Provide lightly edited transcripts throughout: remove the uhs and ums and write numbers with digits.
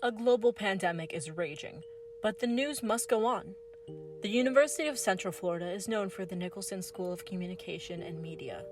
A global pandemic is raging, but the news must go on. The University of Central Florida is known for the Nicholson School of Communication and Media.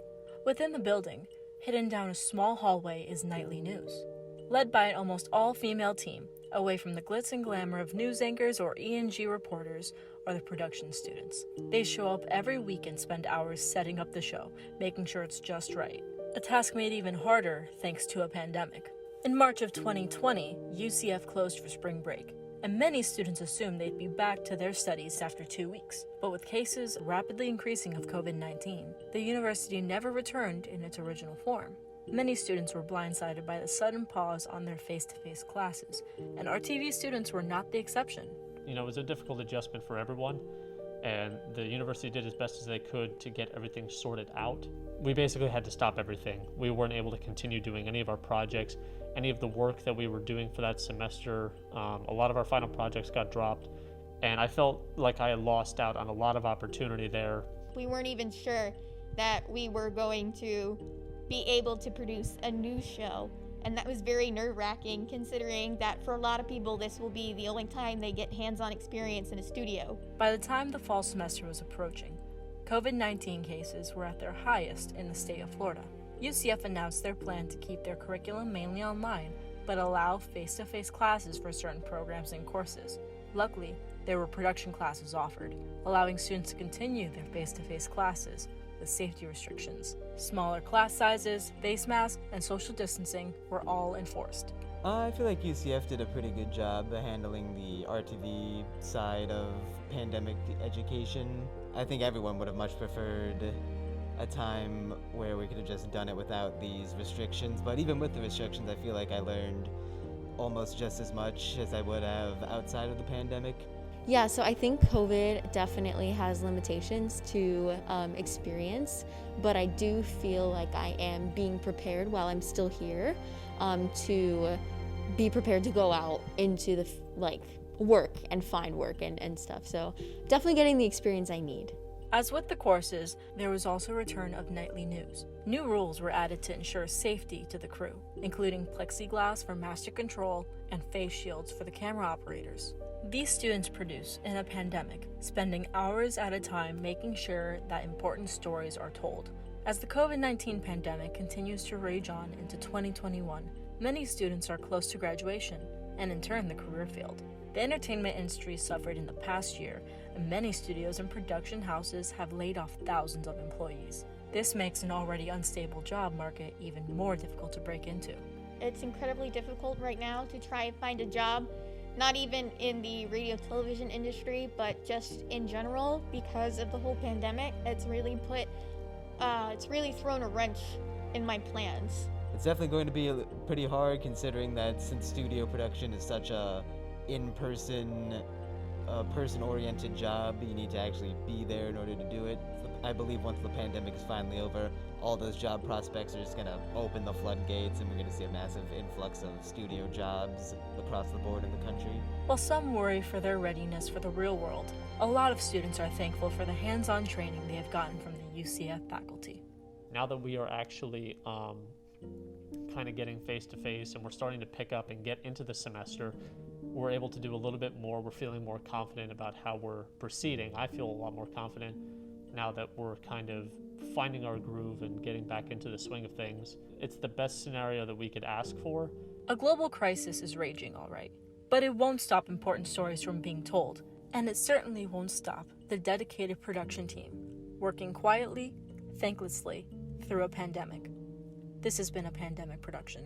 Within the building, hidden down a small hallway, is nightly news. Led by an almost all-female team, away from the glitz and glamour of news anchors or E&G reporters or the production students. They show up every week and spend hours setting up the show, making sure it's just right. A task made even harder thanks to a pandemic. In March of 2020, UCF closed for spring break, and many students assumed they'd be back to their studies after 2 weeks. But with cases rapidly increasing of COVID-19, the university never returned in its original form. Many students were blindsided by the sudden pause on their face-to-face classes, and RTV students were not the exception. It was a difficult adjustment for everyone, and the university did as best as they could to get everything sorted out. We basically had to stop everything. We weren't able to continue doing any of our projects, any of the work that we were doing for that semester. A lot of our final projects got dropped, and I felt like I had lost out on a lot of opportunity there. We weren't even sure that we were going to be able to produce a news show, and that was very nerve-wracking considering that for a lot of people this will be the only time they get hands-on experience in a studio. By the time the fall semester was approaching, COVID-19 cases were at their highest in the state of Florida. UCF announced their plan to keep their curriculum mainly online, but allow face-to-face classes for certain programs and courses. Luckily, there were production classes offered, allowing students to continue their face-to-face classes with safety restrictions. Smaller class sizes, face masks, and social distancing were all enforced. I feel like UCF did a pretty good job handling the RTV side of pandemic education. I think everyone would have much preferred a time where we could have just done it without these restrictions, but even with the restrictions, I feel like I learned almost just as much as I would have outside of the pandemic. Yeah, so I think COVID definitely has limitations to experience, but I do feel like I am being prepared while I'm still here to be prepared to go out into the work and find work and stuff. So definitely getting the experience I need. As with the courses, there was also a return of nightly news. New rules were added to ensure safety to the crew, including plexiglass for master control and face shields for the camera operators. These students produce in a pandemic, spending hours at a time making sure that important stories are told. As the COVID-19 pandemic continues to rage on into 2021, many students are close to graduation, and in turn the career field. The entertainment industry suffered in the past year, and many studios and production houses have laid off thousands of employees. This makes an already unstable job market even more difficult to break into. It's incredibly difficult right now to try and find a job, not even in the radio television industry, but just in general because of the whole pandemic. It's really thrown a wrench in my plans. It's definitely going to be pretty hard considering that since studio production is such a in-person, person-oriented job, you need to actually be there in order to do it. I believe once the pandemic is finally over, all those job prospects are just going to open the floodgates and we're going to see a massive influx of studio jobs across the board in the country. While some worry for their readiness for the real world, a lot of students are thankful for the hands-on training they have gotten from the UCF faculty. Now that we are actually kind of getting face-to-face and we're starting to pick up and get into the semester, we're able to do a little bit more. We're feeling more confident about how we're proceeding. I feel a lot more confident now that we're kind of finding our groove and getting back into the swing of things. It's the best scenario that we could ask for. A global crisis is raging, all right, but it won't stop important stories from being told, and it certainly won't stop the dedicated production team working quietly, thanklessly through a pandemic. This has been a pandemic production.